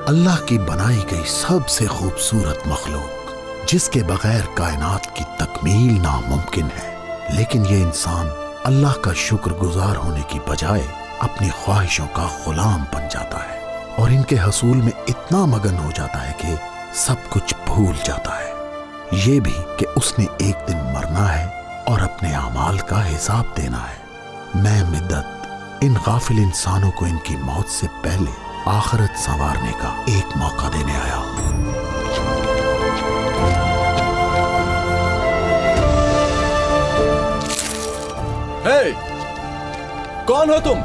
अल्लाह की बनाई गई सबसे खूबसूरत मखलूक, जिसके बगैर कायनात की तकमील नामुमकिन है। लेकिन ये इंसान अल्लाह का शुक्रगुजार होने की बजाय अपनी ख्वाहिशों का गुलाम बन जाता है और इनके हसूल में इतना मगन हो जाता है कि सब कुछ भूल जाता है। ये भी कि उसने एक दिन मरना है और अपने अमाल का हिसाब देना है। मैं मिद्दत इन गाफिल इंसानों को इनकी मौत से पहले आखिरत संवारने का एक मौका देने आया हूं। हे, कौन हो तुम?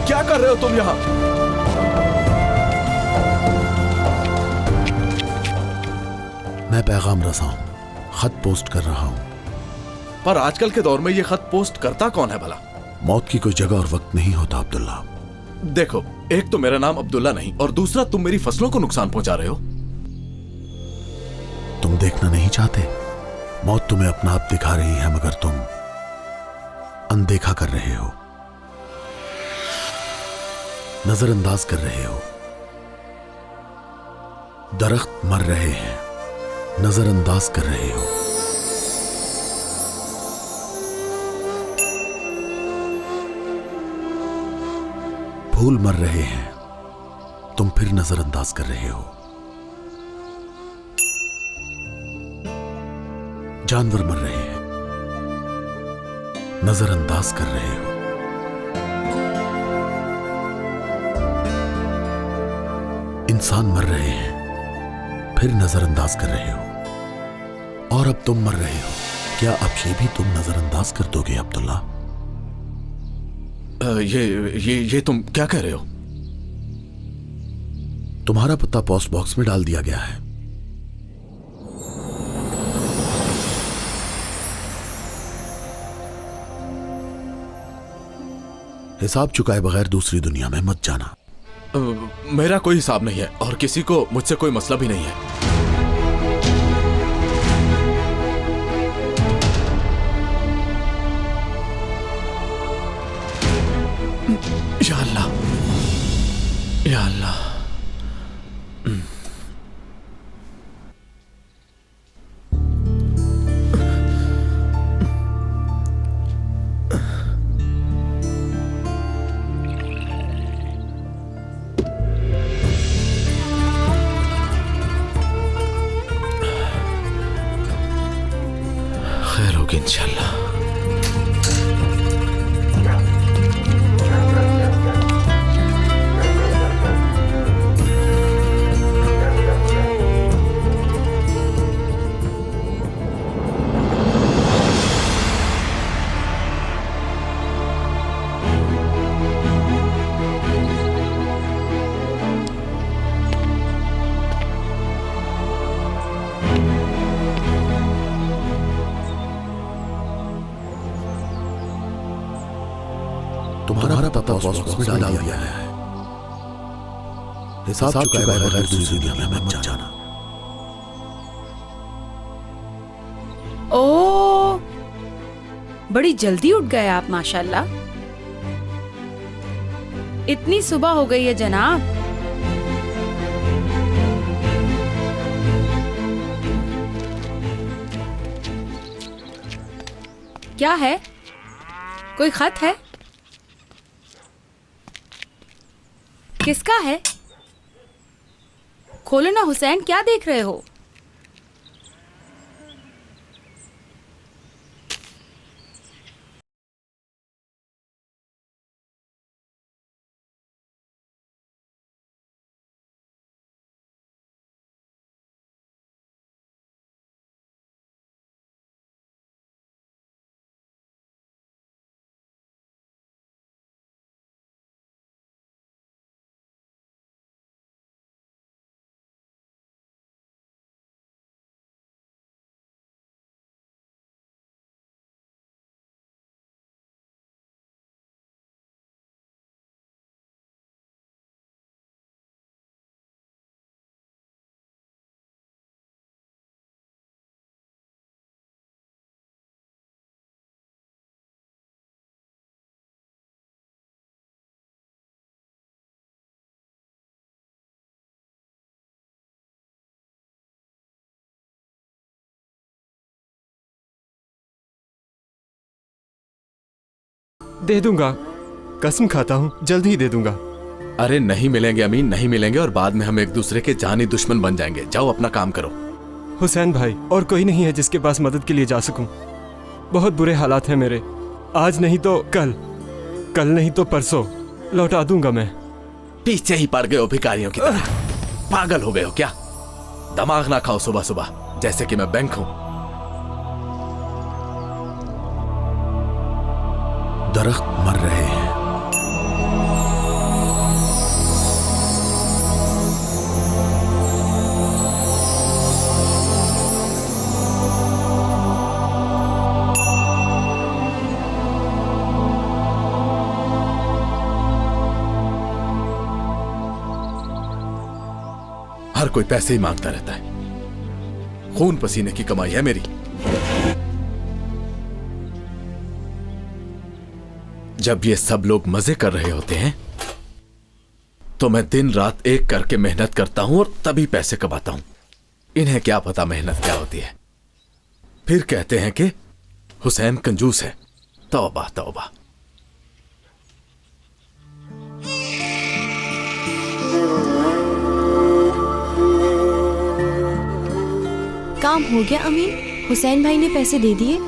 क्या कर रहे हो तुम यहां? मैं पैगाम रसा हूं, खत पोस्ट कर रहा हूं। पर आजकल के दौर में ये खत पोस्ट करता कौन है भला? मौत की कोई जगह और वक्त नहीं होता अब्दुल्ला। देखो, एक तो मेरा नाम अब्दुल्ला नहीं और दूसरा तुम मेरी फसलों को नुकसान पहुंचा रहे हो। तुम देखना नहीं चाहते? मौत तुम्हें अपना आप दिखा रही है मगर तुम अनदेखा कर रहे हो, नजरअंदाज कर रहे हो। दरख्त मर रहे हैं, नजरअंदाज कर रहे हो। फूल मर रहे हैं, तुम फिर नजरअंदाज कर रहे हो। जानवर मर रहे हैं, नजरअंदाज कर रहे हो। इंसान मर रहे हैं, फिर नजरअंदाज कर रहे हो। और अब तुम मर रहे हो, क्या अब ये भी तुम नजरअंदाज कर दोगे अब्दुल्ला? ये तुम क्या कह रहे हो? तुम्हारा पता पोस्ट बॉक्स में डाल दिया गया है। हिसाब चुकाए बगैर दूसरी दुनिया में मत जाना। मेरा कोई हिसाब नहीं है और किसी को मुझसे कोई मसला भी नहीं है। या अल्लाह, या अल्लाह। खैर होगी इंशाल्लाह। तुम्हारा पता पोस्ट बॉक्स में डाल दिया है। हिसाब चुकाए बगैर दूसरी दुनिया में मत जाना। ओ, बड़ी जल्दी उठ गए आप माशाल्लाह। इतनी सुबह हो गई है जनाब। क्या है? कोई खत है? किसका है? खोलो ना हुसैन, क्या देख रहे हो? दे दूंगा, कसम खाता हूँ, जल्द ही दे दूंगा। अरे नहीं मिलेंगे अमीन, नहीं मिलेंगे और बाद में हम एक दूसरे के जानी दुश्मन बन जाएंगे। जाओ अपना काम करो। हुसैन भाई, और कोई नहीं है जिसके पास मदद के लिए जा सकूं। बहुत बुरे हालात हैं मेरे। आज नहीं तो कल, कल नहीं तो परसों लौटा दूंगा मैं। पीछे ही पड़ गए हो भिखारियों की तरह। पागल हो गए हो क्या? दिमाग ना खाओ सुबह सुबह, जैसे कि मैं बैंक हूं। दरख्त मर रहे हैं, हर कोई पैसे ही मांगता रहता है। खून पसीने की कमाई है मेरी। जब ये सब लोग मजे कर रहे होते हैं तो मैं दिन रात एक करके मेहनत करता हूं और तभी पैसे कमाता हूं। इन्हें क्या पता मेहनत क्या होती है। फिर कहते हैं कि हुसैन कंजूस है। तौबा तौबा। काम हो गया अमीन? हुसैन भाई ने पैसे दे दिए?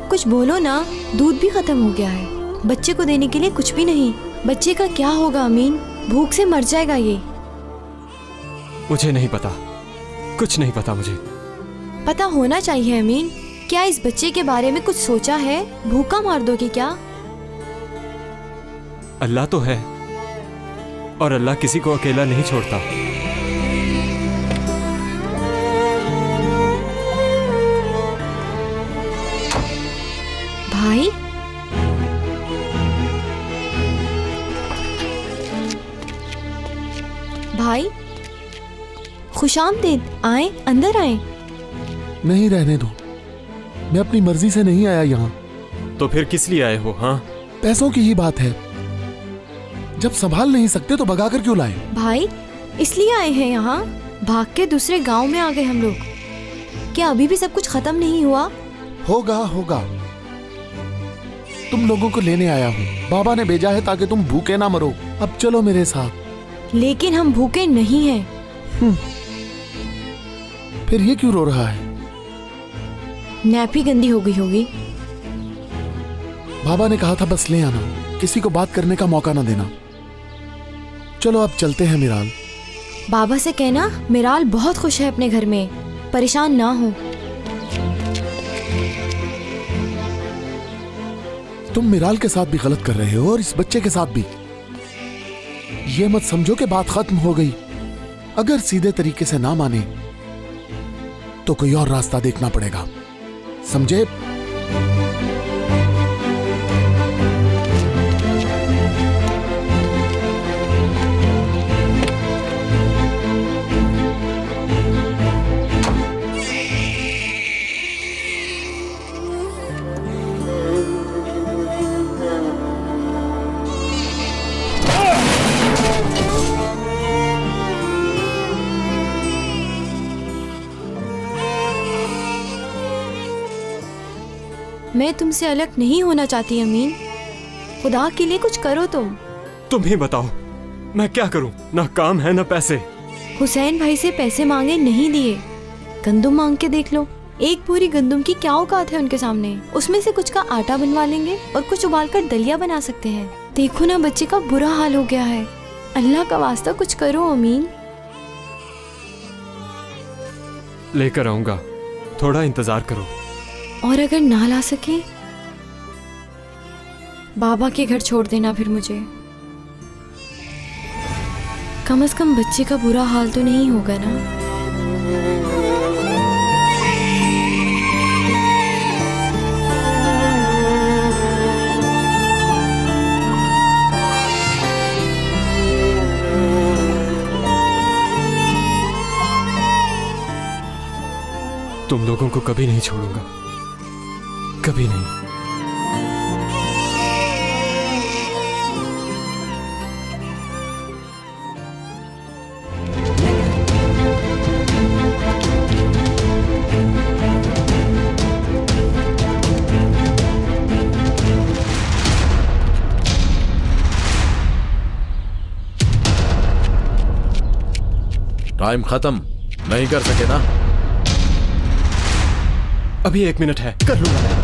कुछ बोलो ना, दूध भी खत्म हो गया है। बच्चे को देने के लिए कुछ भी नहीं। बच्चे का क्या होगा अमीन? भूख से मर जाएगा ये। मुझे नहीं पता, कुछ नहीं पता मुझे। पता होना चाहिए अमीन। क्या इस बच्चे के बारे में कुछ सोचा है? भूखा मार दोगे क्या? अल्लाह तो है और अल्लाह किसी को अकेला नहीं छोड़ता। भाई, भाई खुशामदीद, आए, अंदर आए। नहीं रहने दो, मैं अपनी मर्जी से नहीं आया यहाँ। तो फिर किस लिए आए हो? हाँ, पैसों की ही बात है। जब संभाल नहीं सकते तो भगाकर क्यों लाए? भाई इसलिए आए हैं यहाँ? भाग के दूसरे गांव में आ गए हम लोग। क्या अभी भी सब कुछ खत्म नहीं हुआ? होगा होगा। तुम लोगों को लेने आया हूँ। बाबा ने भेजा है ताकि तुम भूखे ना मरो। अब चलो मेरे साथ। लेकिन हम भूखे नहीं हैं। फिर ये क्यों रो रहा है? नैपी गंदी हो गई होगी। बाबा ने कहा था बस ले आना, किसी को बात करने का मौका ना देना। चलो अब चलते हैं मिराल। बाबा से कहना मिराल बहुत खुश है अपने घर में, परेशान ना हो। तुम मिराल के साथ भी गलत कर रहे हो और इस बच्चे के साथ भी। ये मत समझो कि बात खत्म हो गई। अगर सीधे तरीके से ना माने तो कोई और रास्ता देखना पड़ेगा, समझे? मैं तुमसे अलग नहीं होना चाहती अमीन। खुदा के लिए कुछ करो तुम ही बताओ, मैं क्या करूं? ना काम है ना पैसे। हुसैन भाई से पैसे मांगे, नहीं दिए। गंदुम मांग के देख लो। एक पूरी गंदुम की क्या औकात है उनके सामने? उसमें से कुछ का आटा बनवा लेंगे और कुछ उबालकर दलिया बना सकते हैं। देखो ना, बच्चे का बुरा हाल हो गया है। अल्लाह का वास्ता कुछ करो अमीन। लेकर आऊंगा, थोड़ा इंतजार करो। और अगर ना ला सके, बाबा के घर छोड़ देना फिर मुझे। कम से कम बच्चे का बुरा हाल तो नहीं होगा ना। तुम लोगों को कभी नहीं छोड़ूंगा, कभी नहीं। टाइम खत्म नहीं कर सके ना? अभी 1 मिनट है, कर लूंगा मैं।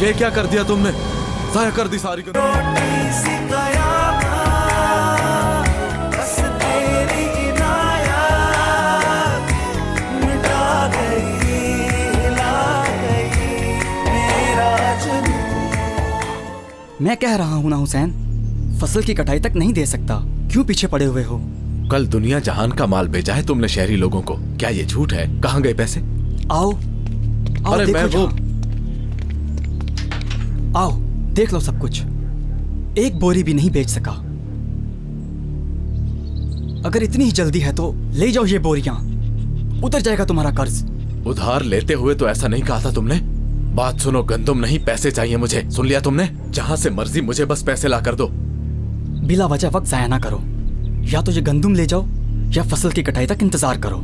ये क्या कर दिया तुमने? जाया कर दी सारी मैं कह रहा हूं ना हुसैन, फसल की कटाई तक नहीं दे सकता। क्यों पीछे पड़े हुए हो? कल दुनिया जहान का माल भेजा है तुमने शहरी लोगों को। क्या ये झूठ है? कहाँ गए पैसे? आओ अरे देखो मैं वो आओ देख लो सब कुछ। एक बोरी भी नहीं बेच सका। अगर इतनी ही जल्दी है तो ले जाओ ये बोरियां, उतर जाएगा तुम्हारा कर्ज। उधार लेते हुए तो ऐसा नहीं कहा था तुमने? बात सुनो, गंदुम नहीं पैसे चाहिए मुझे। सुन लिया तुमने? जहां से मर्जी मुझे बस पैसे ला कर दो। बिला वजह वक्त जाया ना करो। या तो ये गंदुम ले जाओ या फसल की कटाई तक इंतजार करो।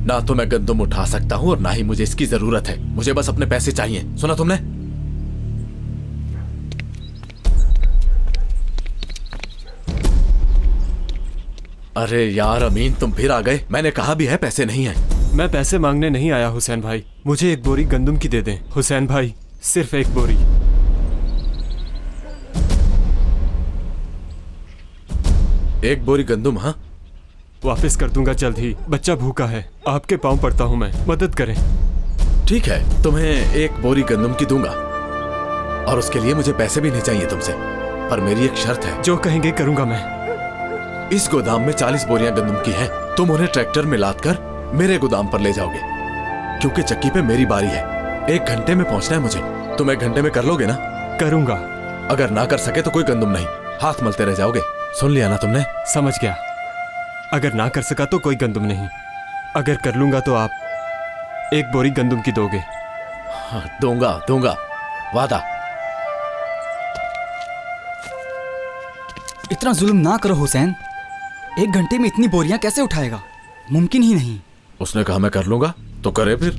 ना तो मैं गंदुम उठा सकता हूँ और ना ही मुझे इसकी जरूरत है। मुझे बस अपने पैसे चाहिए। सुना तुमने? अरे यार अमीन, तुम फिर आ गए। मैंने कहा भी है पैसे नहीं है। मैं पैसे मांगने नहीं आया हुसैन भाई, मुझे 1 बोरी गंदम की दे दें। हुसैन भाई, सिर्फ 1 बोरी। एक बोरी गंदुम? हाँ, वापस कर दूंगा जल्द ही। बच्चा भूखा है, आपके पांव पड़ता हूँ मैं, मदद करें। ठीक है, तुम्हें 1 बोरी गंदुम की दूंगा और उसके लिए मुझे पैसे भी नहीं चाहिए तुमसे। पर मेरी एक शर्त है। जो कहेंगे करूंगा मैं। इस गोदाम में 40 बोरियां गंदुम की हैं। तुम उन्हें ट्रैक्टर में लाद कर मेरे गोदाम पर ले जाओगे, क्योंकि चक्की पे मेरी बारी है। 1 घंटे में पहुंचना है मुझे। तुम 1 घंटे में कर लोगे ना? करूंगा। अगर ना कर सके तो कोई गंदुम नहीं, हाथ मलते रह जाओगे। सुन लिया ना तुमने? समझ गया। अगर ना कर सका तो कोई गंदम नहीं, अगर कर लूंगा तो आप 1 बोरी गंदम की दोगे? हाँ, दूंगा, वादा। इतना जुल्म ना करो हुसैन। 1 घंटे में इतनी बोरियां कैसे उठाएगा? मुमकिन ही नहीं। उसने कहा मैं कर लूंगा तो करे, फिर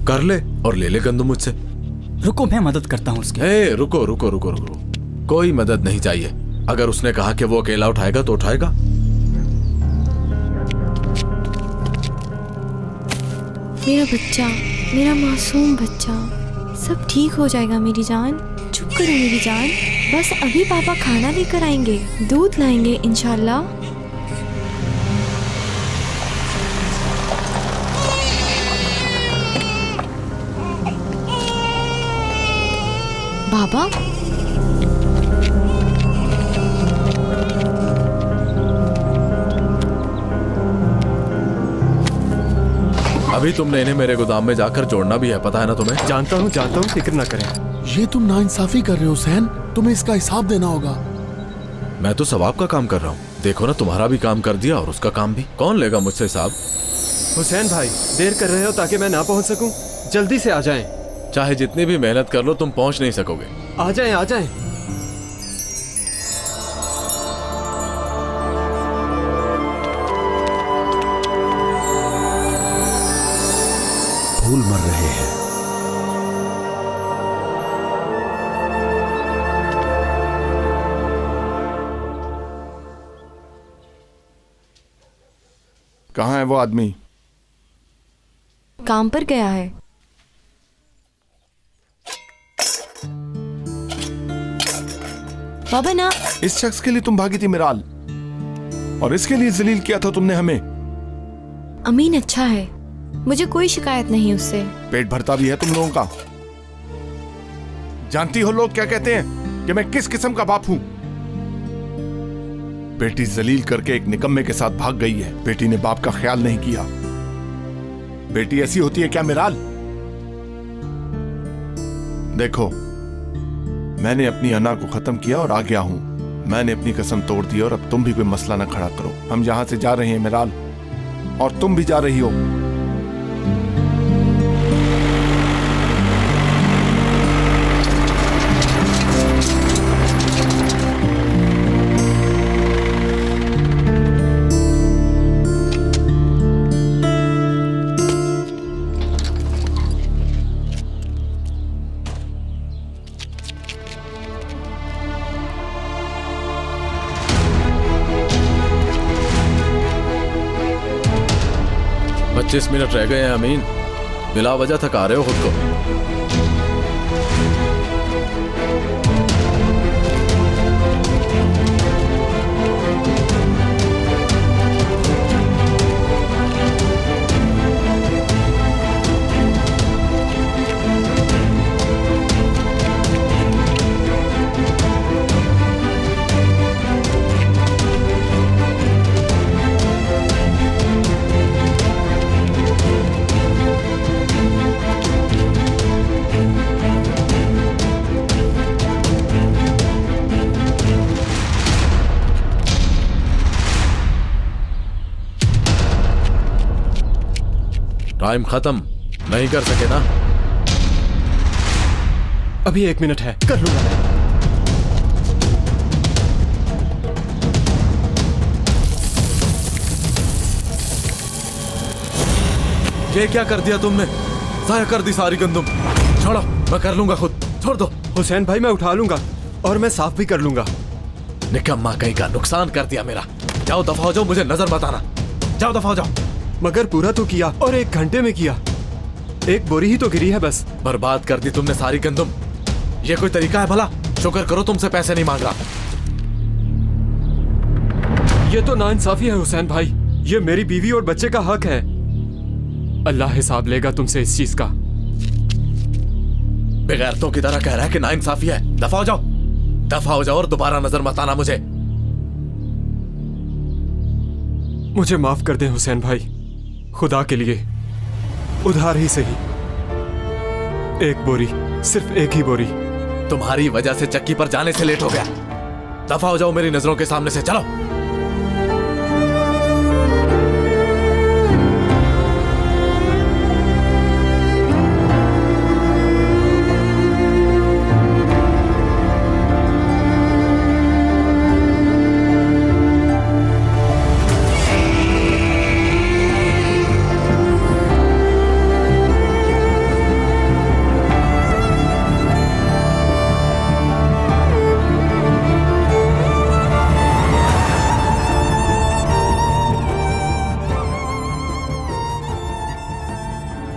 कर ले और ले ले गंदुम मुझसे। रुको, मैं मदद करता हूँ उसकी। रुको। कोई मदद नहीं चाहिए। अगर उसने कहा कि वो अकेला उठाएगा तो उठाएगा। मेरा बच्चा, मेरा मासूम बच्चा, सब ठीक हो जाएगा मेरी जान। चुप करो मेरी जान। बस अभी पापा खाना लेकर आएंगे, दूध लाएंगे इंशाल्लाह। बाबा, अभी तुमने इन्हें मेरे गोदाम में जाकर जोड़ना भी है, पता है ना तुम्हें? जानता हूँ, फिक्र ना करें। ये तुम नाइंसाफी कर रहे हो हुसैन, तुम्हें इसका हिसाब देना होगा। मैं तो सवाब का काम कर रहा हूँ। देखो ना, तुम्हारा भी काम कर दिया और उसका काम भी। कौन लेगा मुझसे हिसाब? हुसैन भाई, देर कर रहे हो ताकि मैं ना पहुंच सकूं? जल्दी से आ जाएं। चाहे जितनी भी मेहनत कर लो तुम पहुंच नहीं सकोगे। आ जाएं। फूल मर रहे हैं। कहाँ है वो आदमी? काम पर गया है। बाबा ना, इस शख्स के लिए तुम भागी थी मिराल, और इसके लिए जलील किया था तुमने हमें। अमीन अच्छा है, मुझे कोई शिकायत नहीं उससे। पेट भरता भी है तुम लोगों का। जानती हो लोग क्या कहते हैं कि मैं किस किस्म का बाप हूं? बेटी जलील करके एक निकम्मे के साथ भाग गई है। बेटी ने बाप का ख्याल नहीं किया। बेटी ऐसी होती है क्या मिराल? देखो, मैंने अपनी अना को खत्म किया और आ गया हूं। मैंने अपनी कसम तोड़ दी और अब तुम भी कोई मसला ना खड़ा करो। हम यहां से जा रहे हैं मिराल, और तुम भी जा रही हो। 25 मिनट रह गए हैं अमीन, बिला वजह थका रहे हो खुद को। टाइम खत्म नहीं कर सके ना? अभी 1 मिनट है, कर लूंगा मैं। ये क्या कर दिया तुमने? जाया कर दी सारी गंदुम। छोड़ो, मैं कर लूंगा खुद, छोड़ दो। हुसैन भाई मैं उठा लूंगा और मैं साफ भी कर लूंगा। निकम्मा कहीं का, नुकसान कर दिया मेरा। जाओ दफा हो जाओ, मुझे नजर मत आना। जाओ दफा हो जाओ। मगर पूरा तो किया और 1 घंटे में किया। 1 बोरी ही तो गिरी है बस। बर्बाद कर दी तुमने सारी गंदुम। ये कोई तरीका है भला? शुक्र करो तुमसे पैसे नहीं मांग रहा। ये तो नाइंसाफी है हुसैन भाई, ये मेरी बीवी और बच्चे का हक है। अल्लाह हिसाब लेगा तुमसे इस चीज का। बेगैरतों की तरह कह रहा है कि नाइंसाफी है। दफा हो जाओ, दफा हो जाओ और दोबारा नजर मत आना मुझे। मुझे माफ कर दें हुसैन भाई, खुदा के लिए उधार ही सही। 1 बोरी, सिर्फ 1 ही बोरी। तुम्हारी वजह से चक्की पर जाने से लेट हो गया। दफा हो जाओ मेरी नजरों के सामने से, चलो।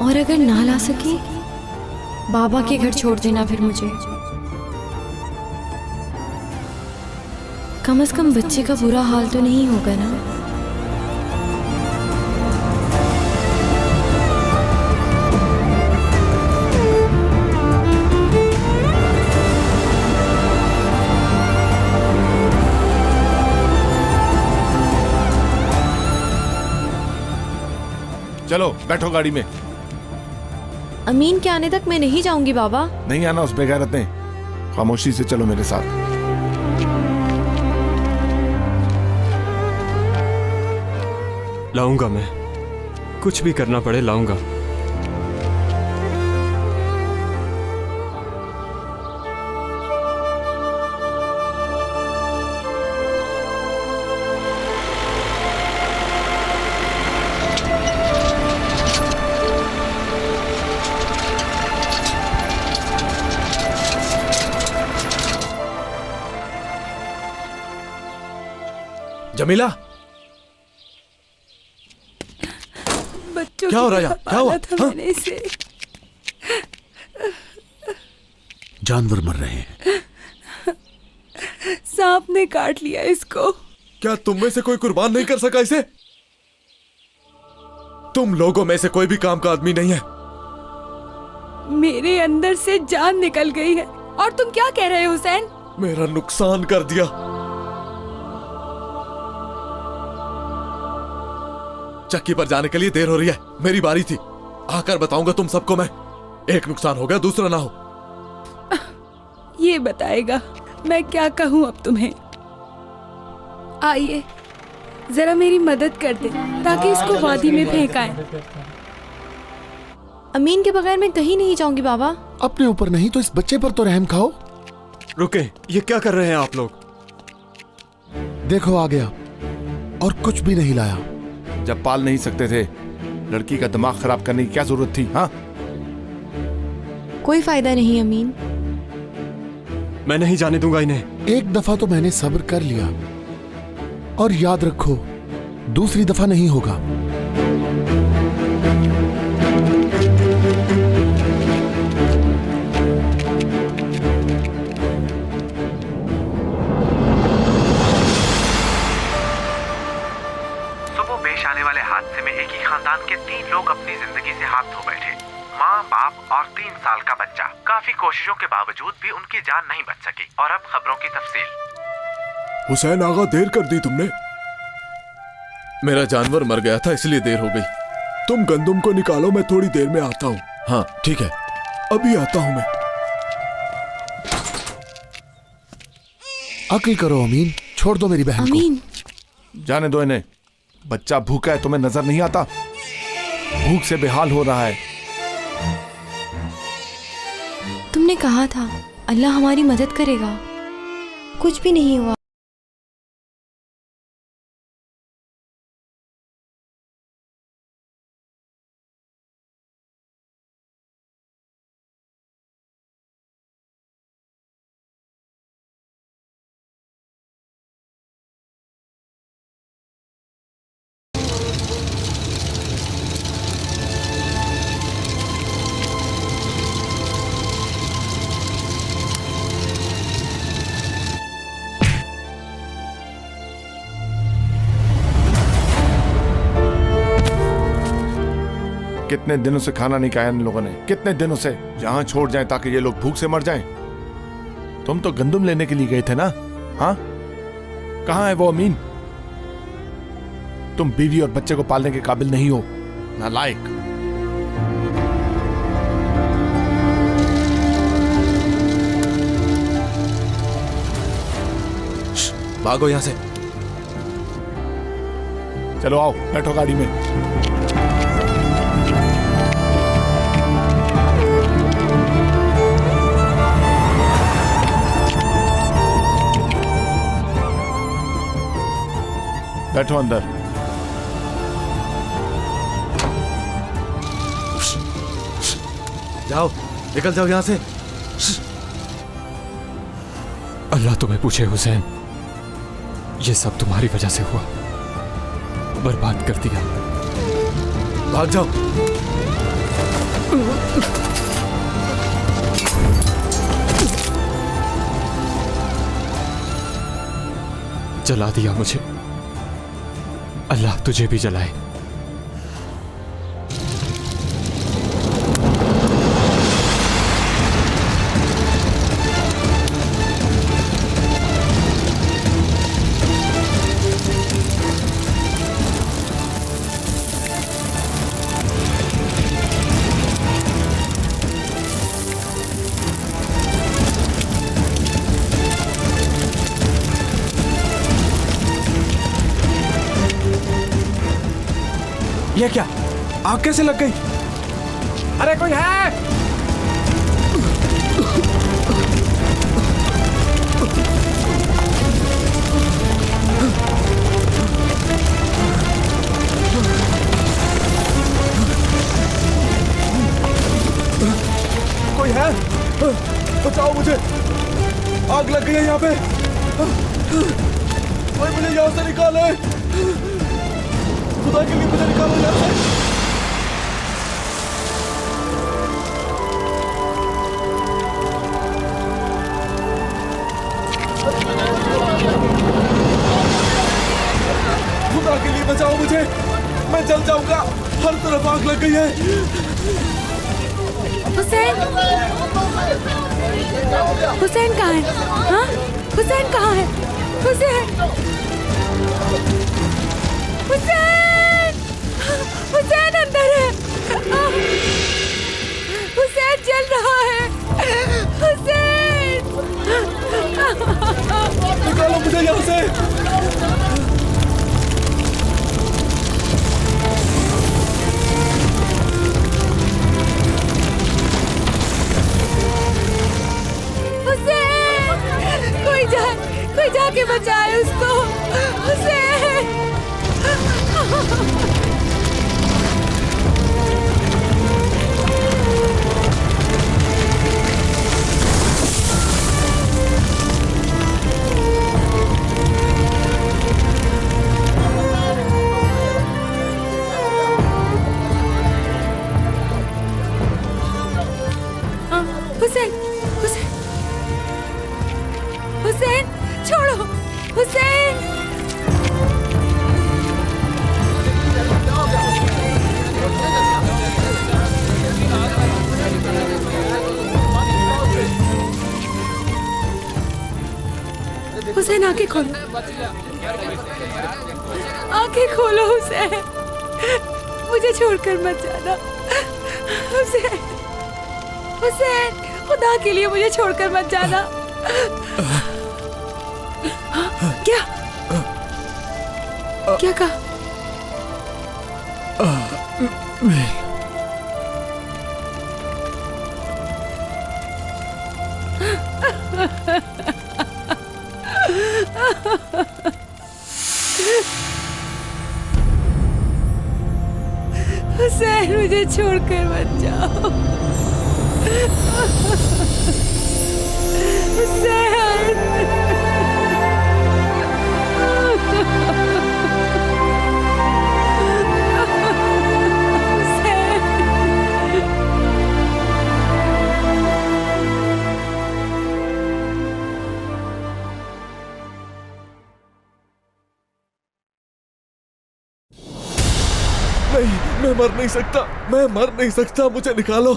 और अगर ना ला सके, बाबा के घर छोड़ देना फिर मुझे। कम से कम बच्चे का बुरा हाल तो नहीं होगा ना? चलो बैठो गाड़ी में। अमीन के आने तक मैं नहीं जाऊंगी बाबा। नहीं आना उस बेगैरत ने। खामोशी से चलो मेरे साथ। लाऊंगा मैं, कुछ भी करना पड़े लाऊंगा। जमीला, बच्चों क्या हो रहा है यहाँ? क्या हुआ? था हाँ? मैंने इसे। जानवर मर रहे हैं। सांप ने काट लिया इसको। क्या तुम में से कोई कुर्बान नहीं कर सका इसे? तुम लोगों में से कोई भी काम का आदमी नहीं है। मेरे अंदर से जान निकल गई है। और तुम क्या कह रहे हो हुसैन? मेरा नुकसान कर दिया। चक्की पर जाने के लिए देर हो रही है, मेरी बारी थी। आकर बताऊंगा तुम सबको मैं। एक नुकसान हो गया, दूसरा ना हो। ये बताएगा मैं क्या कहूँ अब तुम्हें। आइए जरा मेरी मदद कर दे ताकि इसको वादी में फेंकाएं। अमीन के बगैर मैं कहीं नहीं जाऊंगी बाबा। अपने ऊपर नहीं तो इस बच्चे पर तो रहम खाओ। रुके, ये क्या कर रहे हैं आप लोग? देखो आ गया और कुछ भी नहीं लाया। जब पाल नहीं सकते थे, लड़की का दिमाग खराब करने की क्या जरूरत थी? हाँ, कोई फायदा नहीं अमीन। मैं नहीं जाने दूंगा इन्हें। एक दफा तो मैंने सब्र कर लिया, और याद रखो दूसरी दफा नहीं होगा। सुबह पेश आने वाले हादसे में एक ही खानदान के 3 लोग अपनी जिंदगी से हाथ धो बैठे। माँ, बाप और 3 साल का बच्चा। काफी कोशिशों के बावजूद भी उनकी जान नहीं बच सकी। और अब खबरों की तफसील। हुसैन आगा, देर कर दी तुमने। मेरा जानवर मर गया था इसलिए देर हो गई। तुम गंदुम को निकालो, मैं थोड़ी देर में आता हूँ। हाँ ठीक है, अभी आता हूँ मैं। अक्ल करो अमीन, छोड़ दो मेरी बहन अमीन, जाने दो इन्हें। बच्चा भूखा है, तुम्हें नजर नहीं आता? भूख से बेहाल हो रहा है। तुमने कहा था अल्लाह हमारी मदद करेगा, कुछ भी नहीं हुआ। कितने दिनों से खाना नहीं खाया इन लोगों ने, कितने दिनों से। जहां छोड़ जाएं ताकि ये लोग भूख से मर जाएं। तुम तो गंदुम लेने के लिए गए थे ना? हाँ, कहां है वो अमीन? तुम बीवी और बच्चे को पालने के काबिल नहीं हो, नालायक। भागो यहां से। चलो आओ, बैठो गाड़ी में। बैठो अंदर। जाओ, निकल जाओ यहां से। अल्लाह तुम्हें पूछे हुसैन, ये सब तुम्हारी वजह से हुआ, बर्बाद कर दिया। भाग जाओ। जला दिया मुझे, अल्लाह तुझे भी जलाए। ये क्या, आग कैसे लग गई? अरे कोई है? कोई है? बचाओ मुझे, आग लग गई है यहाँ पे। कोई मुझे यहाँ से निकाले, खुदा के लिए मुझे निकालो यहाँ से। खुदा के लिए बचाओ मुझे, मैं जल जाऊंगा, हर तरफ आग लग गई है। हुसैन, हुसैन कहाँ है? हाँ, हुसैन कहाँ है? हुसैन, हुसैन, हुसैन अंदर है। हुसैन जल रहा है। हुसैन, निकालो मुझे यहाँ से। हुसैन, कोई जाके बचाए उसको। आंखें खोलो, आंखें खोलो हुसैन, मुझे छोड़कर मत जाना हुसैन, हुसैन, खुदा के लिए मुझे छोड़कर मत जाना। क्या क्या कहा? हुसैन, मुझे छोड़कर मत जाओ हुसैन। नहीं, मैं मर नहीं सकता, मैं मर नहीं सकता, मुझे निकालो।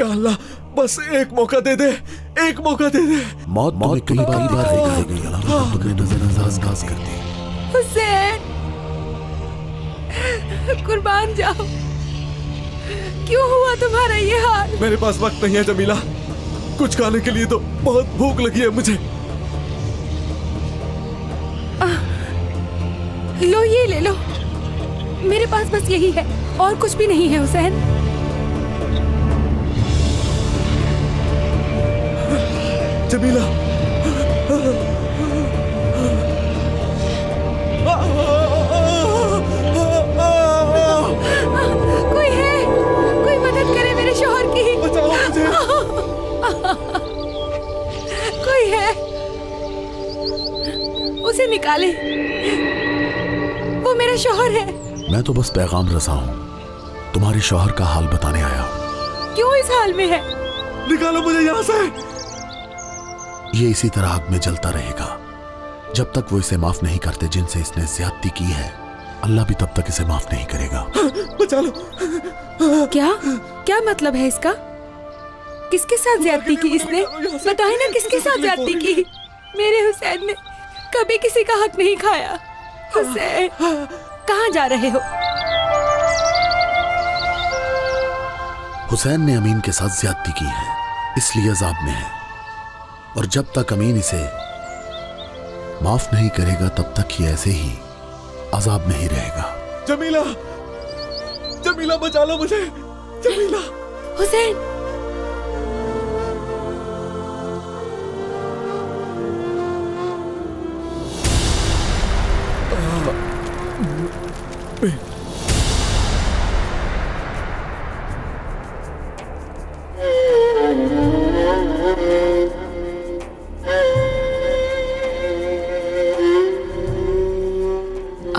या अल्लाह, बस एक मौका दे दे, एक मौका दे दे। मौत तुम्हें कई बार दिखाई गई, तुम्हें नजरअंदाज कर दी। हुसैन, कुर्बान जाओ, क्यों हुआ तुम्हारा ये हाल? मेरे पास वक्त नहीं है जमीला, कुछ खाने के लिए तो बहुत भूख लगी है मुझे। लो, ये ले लो, मेरे पास बस यही है और कुछ भी नहीं है हुसैन। जमीला, कोई है, कोई मदद करे मेरे शौहर की, बचाओ मुझे। कोई है, उसे निकाले, वो मेरा शौहर है। मैं तो बस पैगाम रसा हूँ, तुम्हारे शौहर का हाल बताने आया हूँ। क्यों इस हाल में है? निकालो मुझे यहाँ से। ये इसी तरह आग में जलता रहेगा जब तक वो इसे माफ नहीं करते जिनसे इसने ज्यादती की है। अल्लाह भी तब तक इसे माफ नहीं करेगा। बचा लो। क्या क्या मतलब है इसका? किसके साथ ज्यादती की इसने? बताए ना, किसके साथ ज्यादती की? मेरे हुसैन ने कभी किसी का हक नहीं खाया। हुसैन, कहाँ जा रहे हो? हुसैन ने अमीन के साथ ज्यादती की है, इसलिए अजाब में है, और जब तक अमीन इसे माफ नहीं करेगा तब तक ये ऐसे ही अजाब में ही रहेगा। जमीला, जमीला, बचा लो मुझे, जमीला। हुसैन,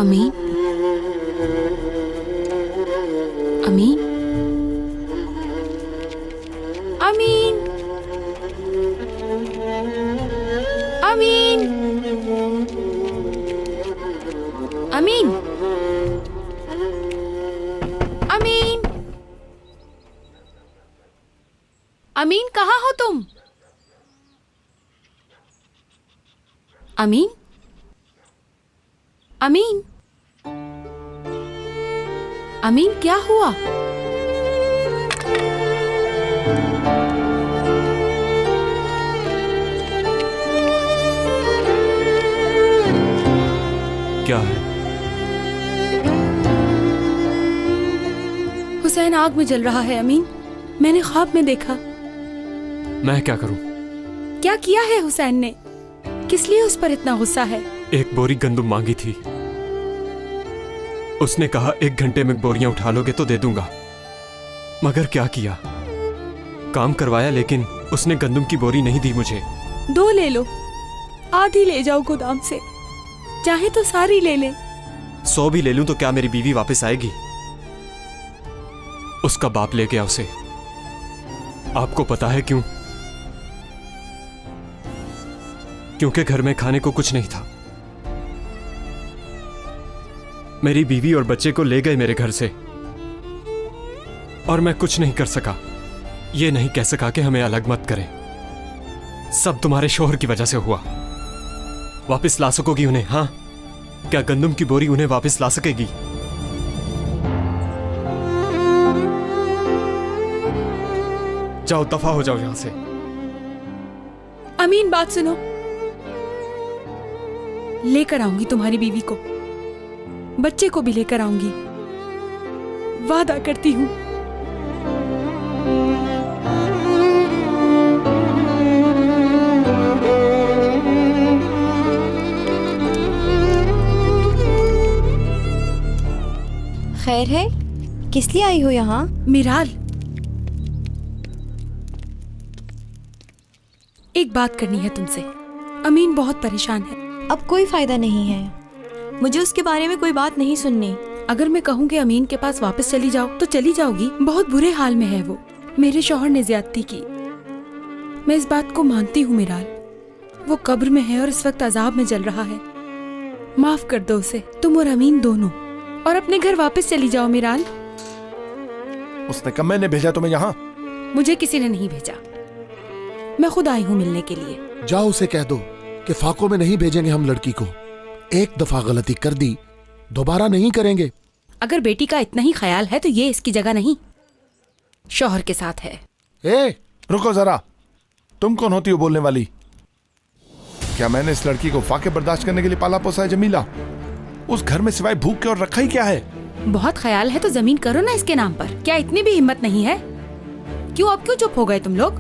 अमीन, अमीन, अमीन, अमीन, अमीन, अमीन, अमीन, कहाँ हो तुम? अमीन, अमीन, अमीन, क्या हुआ? क्या है? हुसैन आग में जल रहा है अमीन, मैंने ख्वाब में देखा। मैं क्या करूं? क्या किया है हुसैन ने? किस लिए उस पर इतना गुस्सा है? एक बोरी गंदुम मांगी थी, उसने कहा 1 घंटे में बोरियां उठा लोगे तो दे दूंगा। मगर क्या किया, काम करवाया लेकिन उसने गंदुम की बोरी नहीं दी मुझे। 2 ले लो, आधी ले जाओ गोदाम से, चाहे तो सारी ले ले। 100 भी ले लूं तो क्या मेरी बीवी वापस आएगी? उसका बाप ले गया उसे। आपको पता है क्यों? क्योंकि घर में खाने को कुछ नहीं था। मेरी बीवी और बच्चे को ले गए मेरे घर से, और मैं कुछ नहीं कर सका। ये नहीं कह सका कि हमें अलग मत करें। सब तुम्हारे शोहर की वजह से हुआ। वापस ला सकोगी उन्हें? हाँ, क्या गंदम की बोरी उन्हें वापस ला सकेगी? जाओ, दफा हो जाओ यहां से। अमीन, बात सुनो। लेकर आऊंगी तुम्हारी बीवी को, बच्चे को भी लेकर आऊंगी, वादा करती हूं। खैर है? किस लिए आई हो यहाँ? मिराल, एक बात करनी है तुमसे। अमीन बहुत परेशान है। अब कोई फायदा नहीं है, मुझे उसके बारे में कोई बात नहीं सुननी। अगर मैं कहूँ कि अमीन के पास वापस चली जाओ तो चली जाओगी? बहुत बुरे हाल में है वो। मेरे शौहर ने ज्यादती की, मैं इस बात को मानती हूँ मिराल। वो कब्र में है और इस वक्त अजाब में जल रहा है। माफ कर दो उसे, तुम और अमीन दोनों, और अपने घर वापस चली जाओ मिराल। उसने कब मैंने भेजा तुम्हें यहाँ? मुझे किसी ने नहीं भेजा, मैं खुद आई हूँ मिलने के लिए। जाओ उसे कह दो कि फाकों में नहीं भेजेंगे हम लड़की को। एक दफा गलती कर दी, दोबारा नहीं करेंगे। अगर बेटी का इतना ही ख्याल है तो ये इसकी जगह नहीं, शौहर के साथ है। ए, रुको जरा, तुम कौन होती हो बोलने वाली? क्या मैंने इस लड़की को फाके बर्दाश्त करने के लिए पाला पोसा है जमीला? उस घर में सिवाय भूख के और रखा ही क्या है? बहुत ख्याल है तो जमीन करो ना इसके नाम पर। क्या इतनी भी हिम्मत नहीं है? क्यों, अब क्यों चुप हो गए तुम लोग?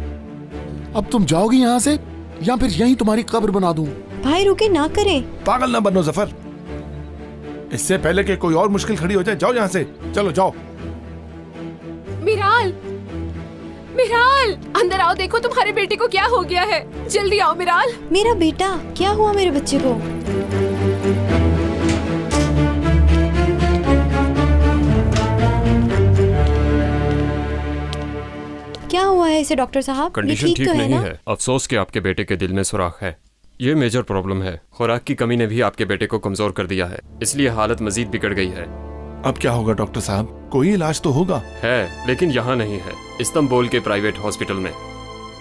अब तुम जाओगी यहाँ से या फिर यहीं तुम्हारी कब्र बना दूं? भाई रुके, ना करें। पागल ना बनो जफर, इससे पहले कि कोई और मुश्किल खड़ी हो जाए। जाओ यहाँ से, चलो जाओ। मिराल, मिराल, अंदर आओ, देखो तुम्हारे बेटे को क्या हो गया है। जल्दी आओ मिराल। मेरा बेटा, क्या हुआ मेरे बच्चे को? क्या हुआ है इसे डॉक्टर साहब? ये कंडीशन ठीक तो नहीं ना? है। अफसोस कि आपके बेटे के दिल में सुराख है। ये मेजर प्रॉब्लम है। खुराक की कमी ने भी आपके बेटे को कमजोर कर दिया है, इसलिए हालत मजीद बिगड़ गई है। अब क्या होगा डॉक्टर साहब? कोई इलाज तो होगा? है, लेकिन यहाँ नहीं है, इस्तांबुल के प्राइवेट हॉस्पिटल में।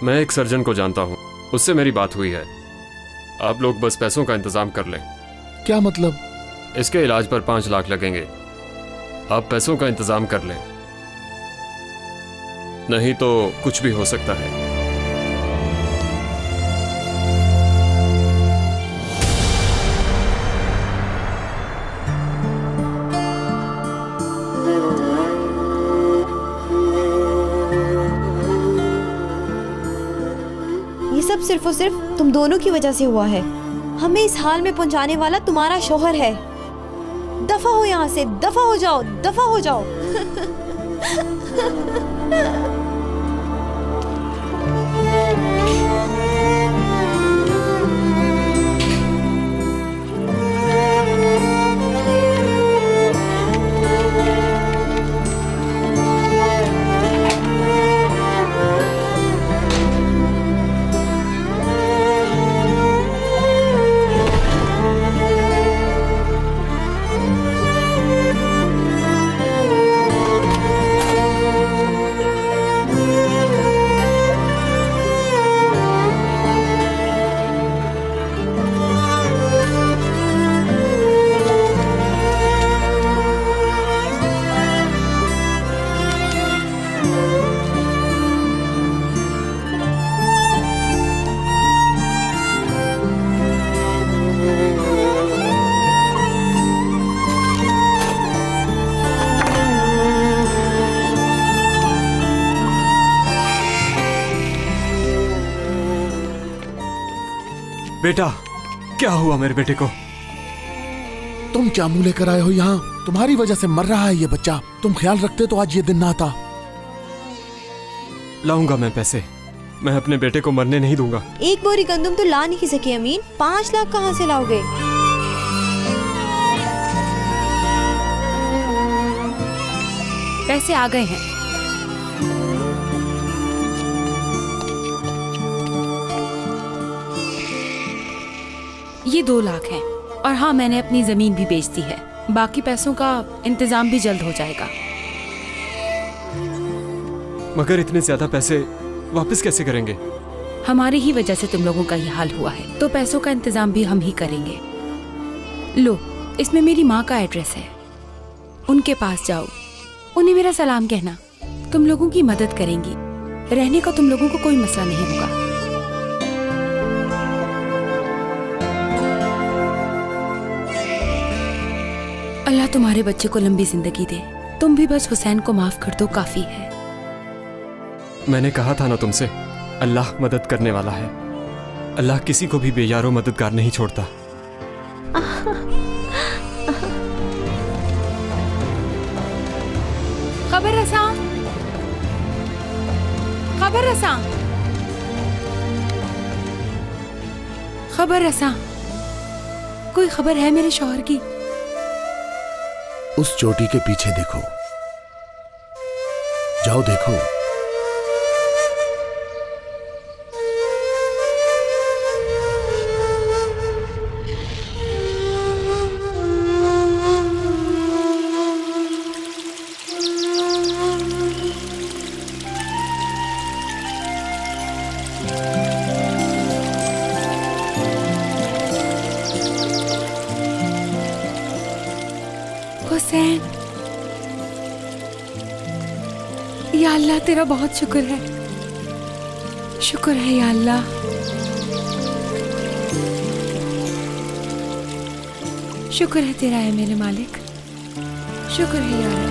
मैं एक सर्जन को जानता हूँ, उससे मेरी बात हुई है। आप लोग बस पैसों का इंतजाम कर लें। क्या मतलब? इसके इलाज पर 5 लाख लगेंगे। आप पैसों का इंतजाम कर लें, नहीं तो कुछ भी हो सकता है। ये सब सिर्फ और सिर्फ तुम दोनों की वजह से हुआ है। हमें इस हाल में पहुंचाने वाला तुम्हारा शौहर है। दफा हो यहाँ से, दफा हो जाओ, दफा हो जाओ। बेटा, क्या हुआ मेरे बेटे को? तुम क्या मुंह लेकर आए हो यहाँ? तुम्हारी वजह से मर रहा है ये बच्चा। तुम ख्याल रखते तो आज ये दिन ना आता। लाऊंगा मैं पैसे, मैं अपने बेटे को मरने नहीं दूंगा। एक बोरी गंदम तो ला नहीं सके अमीन, 5 लाख कहाँ से लाओगे? पैसे आ गए हैं। ये 2 लाख हैं, और हाँ, मैंने अपनी जमीन भी बेच दी है। बाकी पैसों का इंतजाम भी जल्द हो जाएगा। मगर इतने ज्यादा पैसे वापस कैसे करेंगे? हमारी ही वजह से तुम लोगों का ये हाल हुआ है, तो पैसों का इंतजाम भी हम ही करेंगे। लो, इसमें मेरी माँ का एड्रेस है, उनके पास जाओ, उन्हें मेरा सलाम कहना। तुम लोगों की मदद करेंगी, रहने का तुम लोगों को कोई मसला नहीं होगा। अल्लाह तुम्हारे बच्चे को लंबी जिंदगी दे। तुम भी बस हुसैन को माफ कर दो, काफी है। मैंने कहा था ना तुमसे, अल्लाह मदद करने वाला है। अल्लाह किसी को भी बेयारो मददगार नहीं छोड़ता। खबर रसा, खबर रसा, खबर रसा, कोई खबर है मेरे शौहर की? उस चोटी के पीछे देखो, जाओ देखो। हुसैन, या अल्लाह तेरा बहुत शुक्र है, शुक्र है या अल्लाह। शुक्र है तेरा है मेरे मालिक, शुक्र है या अल्लाह।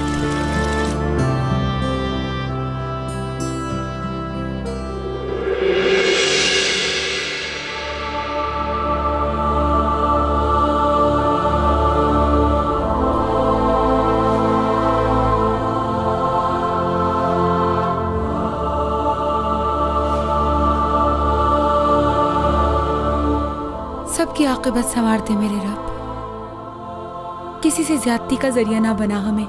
सबकी आक़िबत संवार दे मेरे रब, किसी से ज्यादती का जरिया ना बना हमें।